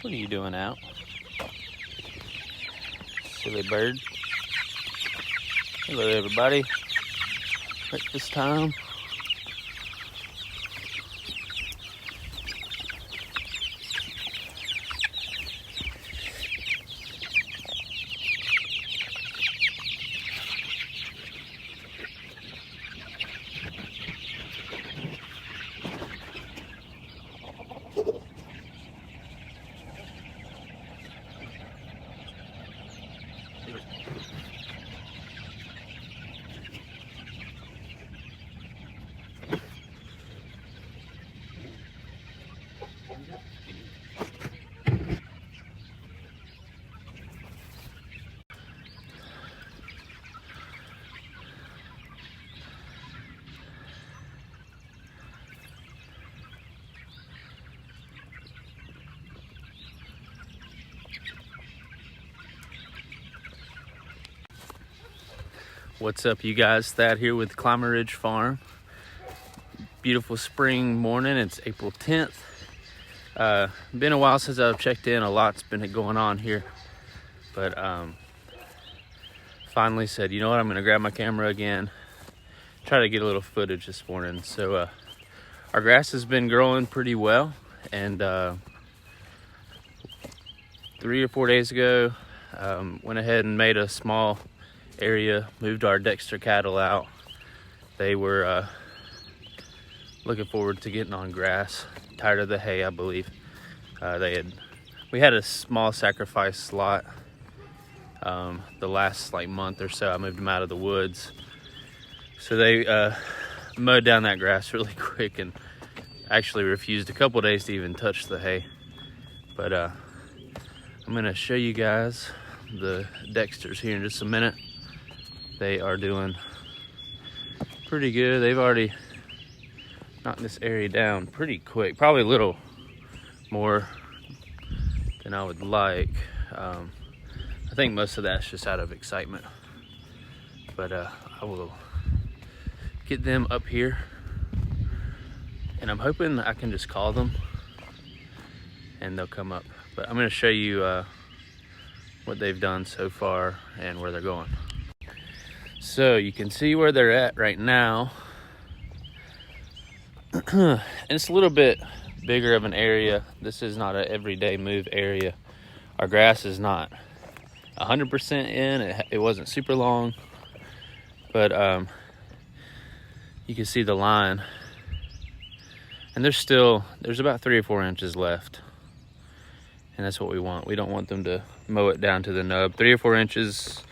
What are you doing out? Silly bird. Hello everybody. Breakfast time. What's up, you guys? Thad here with Climber Ridge Farm. Beautiful spring morning. It's April 10th. Been a while since I've checked in. A lot's been going on here, but finally said, you know what, I'm gonna grab my camera again, try to get a little footage this morning. So our grass has been growing pretty well, and 3 or 4 days ago went ahead and made a small area, moved our Dexter cattle out. They were looking forward to getting on grass, tired of the hay, I believe. We had a small sacrifice slot the last month or so. I moved them out of the woods, so they mowed down that grass really quick and actually refused a couple days to even touch the hay. But I'm gonna show you guys the Dexters here in just a minute. They are doing pretty good. They've already knocked this area down pretty quick, probably a little more than I would like. I think most of that's just out of excitement, but I will get them up here, and I'm hoping I can just call them and they'll come up. But I'm going to show you what they've done so far and where they're going. So you can see where they're at right now. And it's a little bit bigger of an area. This is not an everyday move area. Our grass is not 100% in. It wasn't super long, but you can see the line. And there's about 3 or 4 inches left. And that's what we want. We don't want them to mow it down to the nub. 3 or 4 inches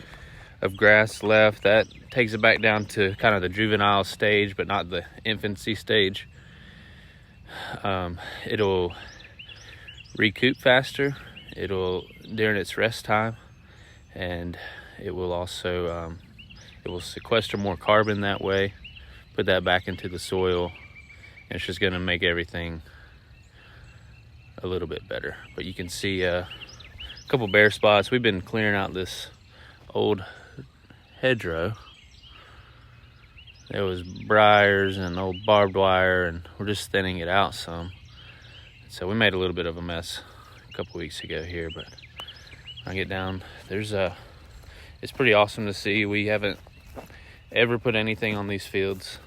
of grass left. That takes it back down to kind of the juvenile stage, but not the infancy stage. It'll recoup faster. It'll during its rest time, and it will also it will sequester more carbon that way, put that back into the soil, and it's just going to make everything a little bit better. But you can see a couple bare spots. We've been clearing out this old hedgerow. There was briars and old barbed wire, and we're just thinning it out some. So we made a little bit of a mess a couple weeks ago here, but when I get down, it's pretty awesome to see. We haven't ever put anything on these fields.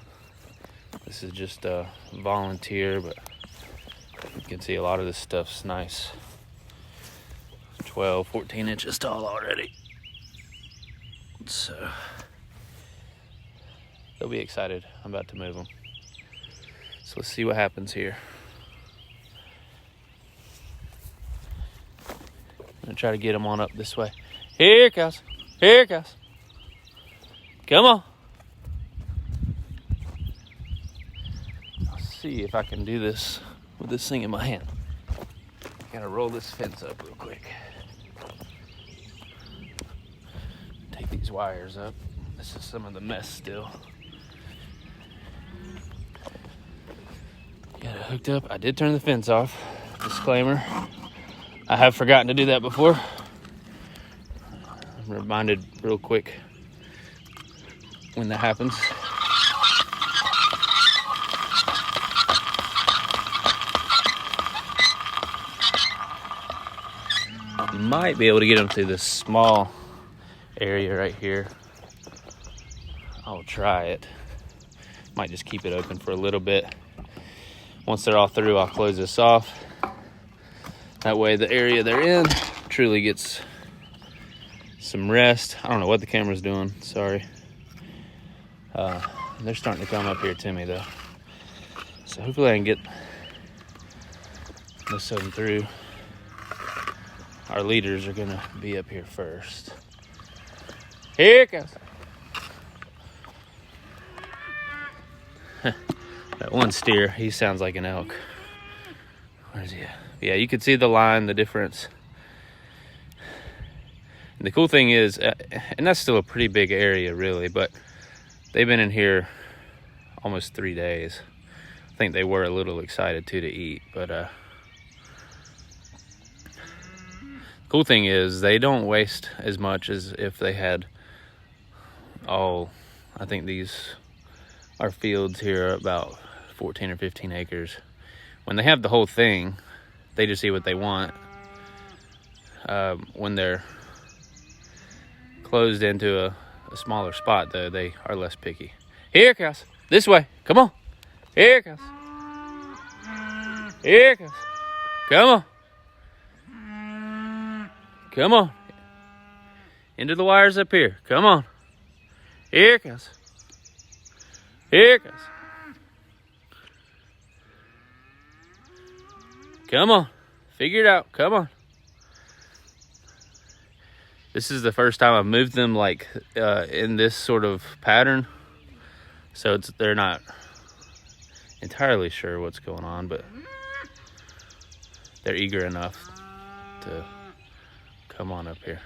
This is just a volunteer, but you can see a lot of this stuff's nice. 12, 14 inches tall already. So they'll be excited. I'm about to move them. So let's see what happens here. I'm gonna try to get them on up this way. Here, cows. Here, cows. Come on. I'll see if I can do this with this thing in my hand. Gotta roll this fence up real quick. Take these wires up. This is some of the mess still. Got it hooked up. I did turn the fence off. Disclaimer. I have forgotten to do that before. I'm reminded real quick when that happens. might be able to get them through this small area right here. I'll try it. Might just keep it open for a little bit. Once they're all through, I'll close this off. That way the area they're in truly gets some rest. I don't know what the camera's doing, sorry. They're starting to come up here to me though. So hopefully I can get most of them through. Our leaders are gonna be up here first. Here it goes. That one steer, he sounds like an elk. Where's he at? Yeah, you can see the line, the difference. And the cool thing is, and that's still a pretty big area really, but they've been in here almost 3 days. I think they were a little excited too to eat, but cool thing is they don't waste as much as if they had all, I think our fields here are about 14 or 15 acres. When they have the whole thing, they just eat what they want. When they're closed into a smaller spot though, they are less picky. Here, cows, this way, come on. Here, cows. Here, cows. Come on. Come on. Into the wires up here, come on. Here, cows. Here, cows. Come on, figure it out, come on. This is the first time I've moved them like in this sort of pattern. So they're not entirely sure what's going on, but they're eager enough to come on up here.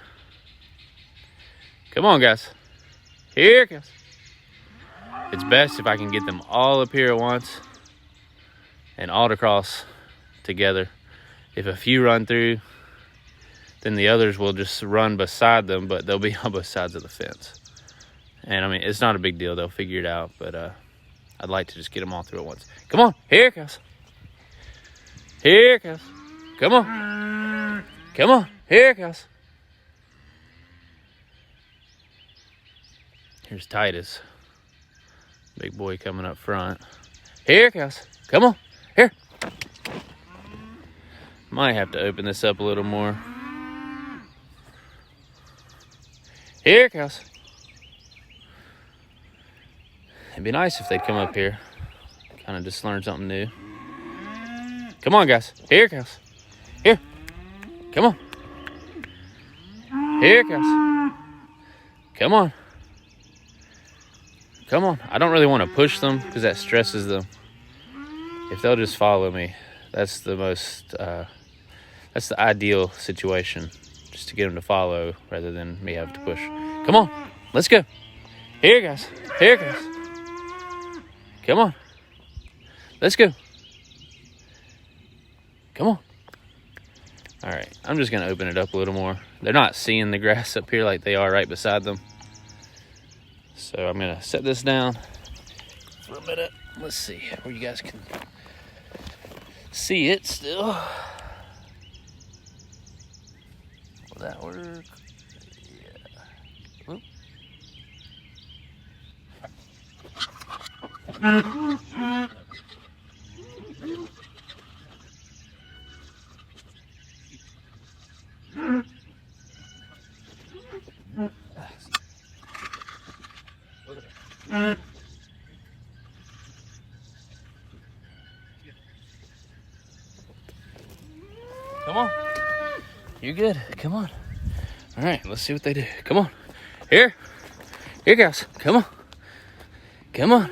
Come on, guys. Here, guys. It's best if I can get them all up here at once and all across together. If a few run through, then the others will just run beside them, but they'll be on both sides of the fence. And I mean, it's not a big deal, they'll figure it out, but I'd like to just get them all through at once. Come on, here it goes. Here it goes. Come on. Come on, here it goes. Here's Titus. Big boy coming up front. Here it goes. Come on, here. Might have to open this up a little more. Here it goes. It'd be nice if they'd come up here. Kind of just learn something new. Come on, guys. Here it goes. Here. Come on. Here it goes. Come on. Come on. I don't really want to push them because that stresses them. If they'll just follow me, that's the most, that's the ideal situation. Just to get them to follow rather than me have to push. Come on. Let's go. Here, guys. Here, guys. Come on. Let's go. Come on. All right. I'm just going to open it up a little more. They're not seeing the grass up here like they are right beside them. So I'm going to set this down for a minute. Let's see where you guys can see it still. Will that work? Yeah. Whoop. Come on. You're good. Come on. All right, let's see what they do. Come on. Here. Here, guys. Come on. Come on.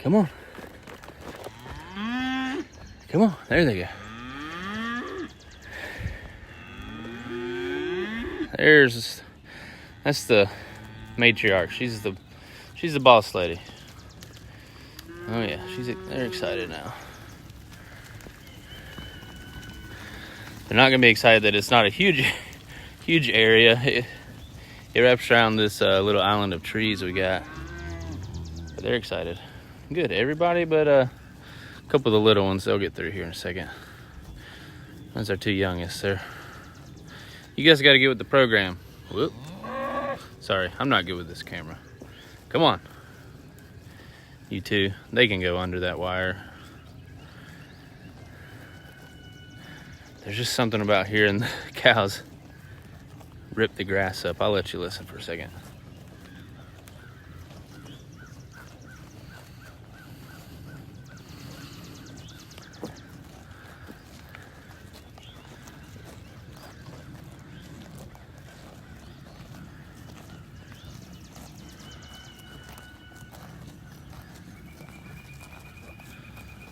Come on. Come on. There they go. That's the matriarch. She's the boss lady. Oh yeah, they're excited now. They're not gonna be excited that it's not a huge area. It wraps around this little island of trees we got. But they're excited. Good, everybody but a couple of the little ones, they'll get through here in a second. Those are two youngest there. You guys got to get with the program. Whoop. Sorry, I'm not good with this camera. Come on. You two, they can go under that wire. There's just something about hearing the cows rip the grass up. I'll let you listen for a second.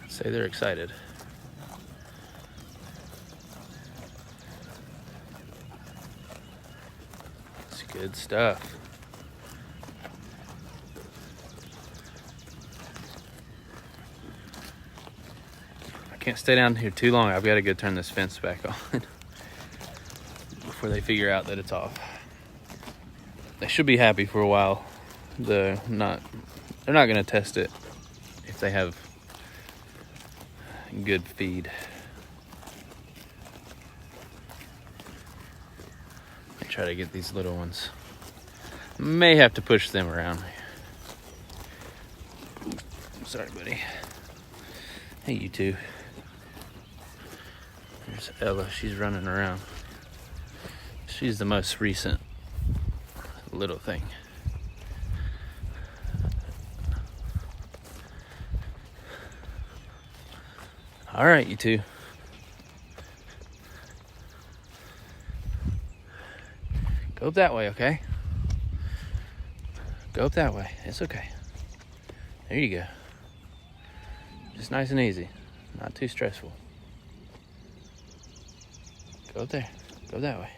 Say they're excited. It's good stuff. I can't stay down here too long. I've got to go turn this fence back on before they figure out that it's off. They should be happy for a while. They're not going to test it if they have good feed. I try to get these little ones. May have to push them around. Sorry, buddy. Hey, you two. There's Ella. She's running around. She's the most recent little thing. All right, you two. Go up that way, okay? Go up that way. It's okay. There you go. Just nice and easy. Not too stressful. Go up there. Go that way.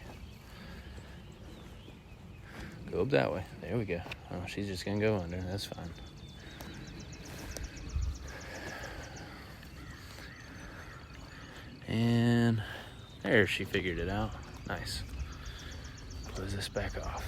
Go up that way. There we go. Oh, she's just gonna go under. That's fine. And there, she figured it out. Nice. Close this back off.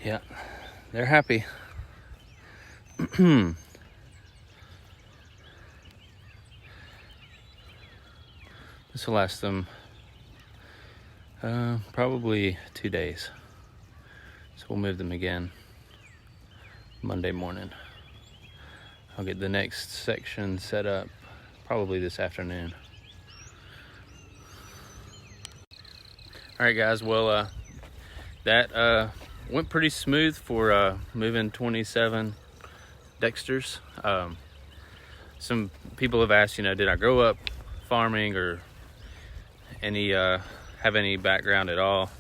Yeah, they're happy. This will last them probably 2 days. So we'll move them again Monday morning. I'll get the next section set up probably this afternoon. All right, guys. Well, that went pretty smooth for moving 27 Dexters. Some people have asked, did I grow up farming or have any background at all?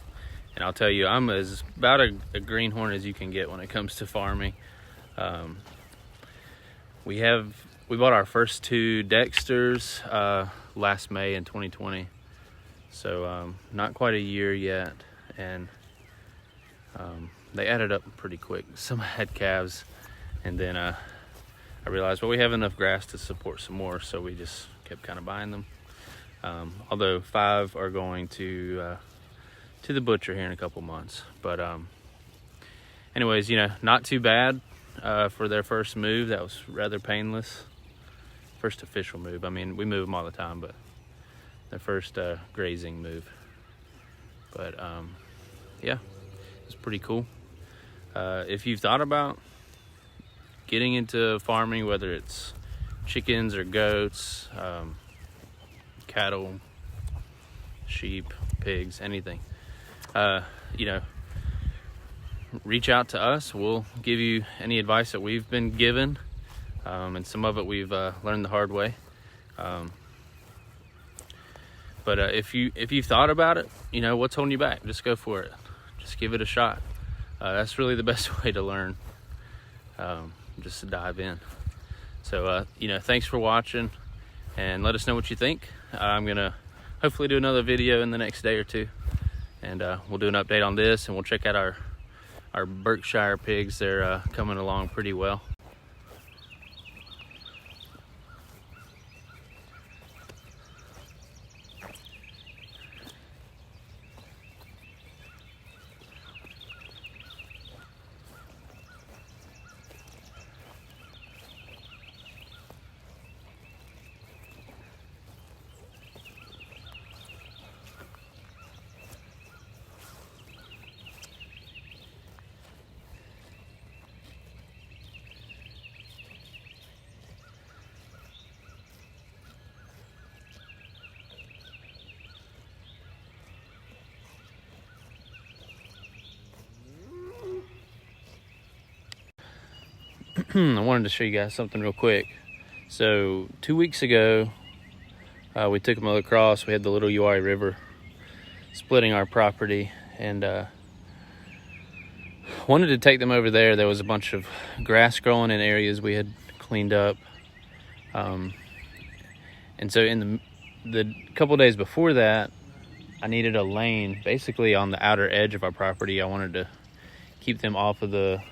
And I'll tell you, I'm about a greenhorn as you can get when it comes to farming. We bought our first 2 Dexters last May in 2020, so not quite a year yet, and they added up pretty quick. Some had calves, and then I realized, well, we have enough grass to support some more, so we just kept kind of buying them. Although 5 are going to the butcher here in a couple months. But anyways, not too bad for their first move. That was rather painless. First official move. I mean, we move them all the time, but their first grazing move. But yeah, it's pretty cool. If you've thought about getting into farming, whether it's chickens or goats, cattle, sheep, pigs, anything, reach out to us. We'll give you any advice that we've been given, and some of it we've learned the hard way. But if you've thought about it, what's holding you back? Just go for it. Just give it a shot. That's really the best way to learn. just to dive in. So, thanks for watching, and let us know what you think. I'm gonna hopefully do another video in the next day or two, and we'll do an update on this, and we'll check out our Berkshire pigs. They're coming along pretty well. I wanted to show you guys something real quick. So 2 weeks ago, we took them across. We had the little Uri River splitting our property, and wanted to take them over there. There was a bunch of grass growing in areas we had cleaned up, and so in the couple days before that, I needed a lane basically on the outer edge of our property. I wanted to keep them off of the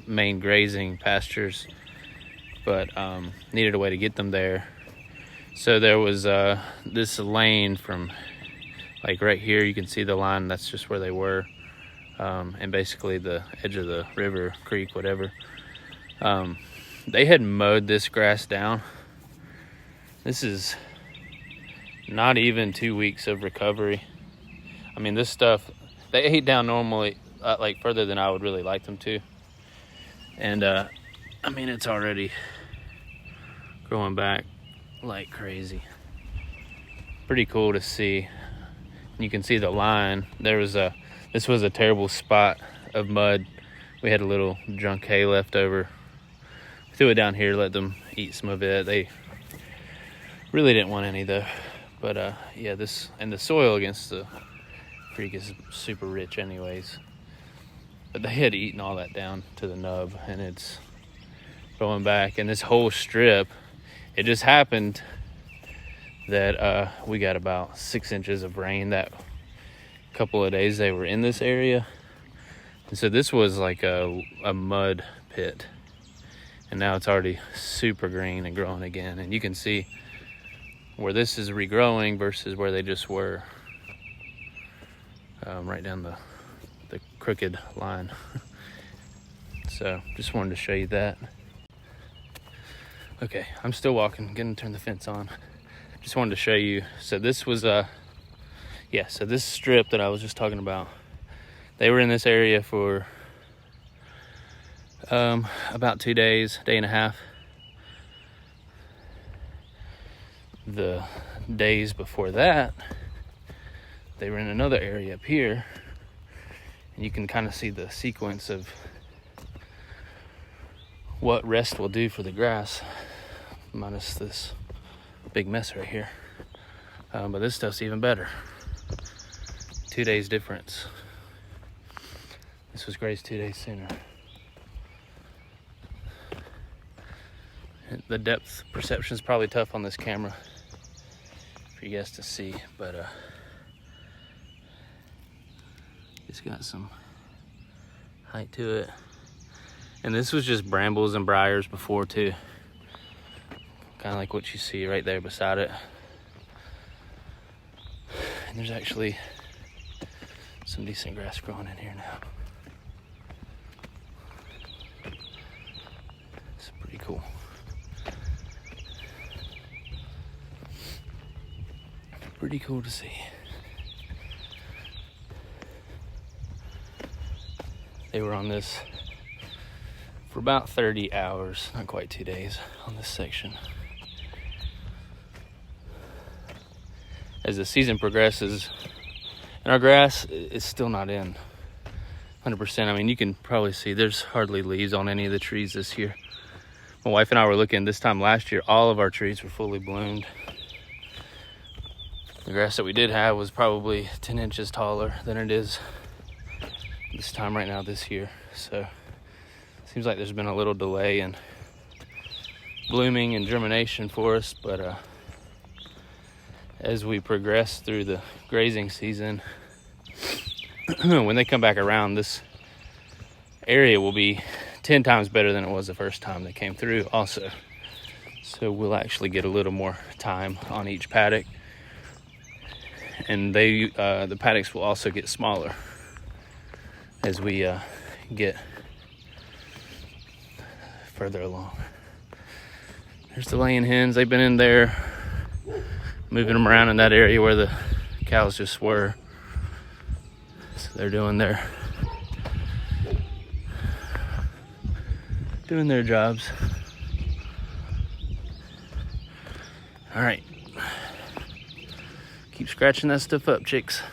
main grazing pastures, but needed a way to get them there. So there was this lane from like right here. You can see the line, that's just where they were, and basically the edge of the river, creek, whatever. They had mowed this grass down. This is not even 2 weeks of recovery. I mean, this stuff, they ate down normally like further than I would really like them to. And I mean, it's already growing back like crazy. Pretty cool to see. You can see the line. This was a terrible spot of mud. We had a little junk hay left over. We threw it down here, let them eat some of it. They really didn't want any though. But yeah, this, and the soil against the creek is super rich anyways. But they had eaten all that down to the nub, and it's going back. And this whole strip, it just happened that we got about 6 inches of rain that couple of days they were in this area. And so this was like a mud pit, and now it's already super green and growing again. And you can see where this is regrowing versus where they just were, right down the crooked line. So just wanted to show you that. Okay, I'm still walking, gonna turn the fence on. Just wanted to show you. So this was so this strip that I was just talking about, they were in this area for about 2 days, day and a half. The days before that, they were in another area up here. And you can kind of see the sequence of what rest will do for the grass, minus this big mess right here. But this stuff's even better. 2 days difference. This was grazed 2 days sooner. The depth perception is probably tough on this camera for you guys to see, but it's got some height to it. And this was just brambles and briars before too. Kind of like what you see right there beside it. And there's actually some decent grass growing in here now. It's pretty cool. Pretty cool to see. They were on this for about 30 hours, not quite 2 days on this section. As the season progresses, and our grass is still not in 100%. I mean, you can probably see there's hardly leaves on any of the trees this year. My wife and I were looking this time last year, all of our trees were fully bloomed. The grass that we did have was probably 10 inches taller than it is this time right now this year. So Seems like there's been a little delay in blooming and germination for us, but as we progress through the grazing season, when they come back around, this area will be 10 times better than it was the first time they came through also. So we'll actually get a little more time on each paddock, and the paddocks will also get smaller as we get further along. There's the laying hens. They've been in there moving them around in that area where the cows just were. So they're doing their jobs. All right, keep scratching that stuff up, chicks.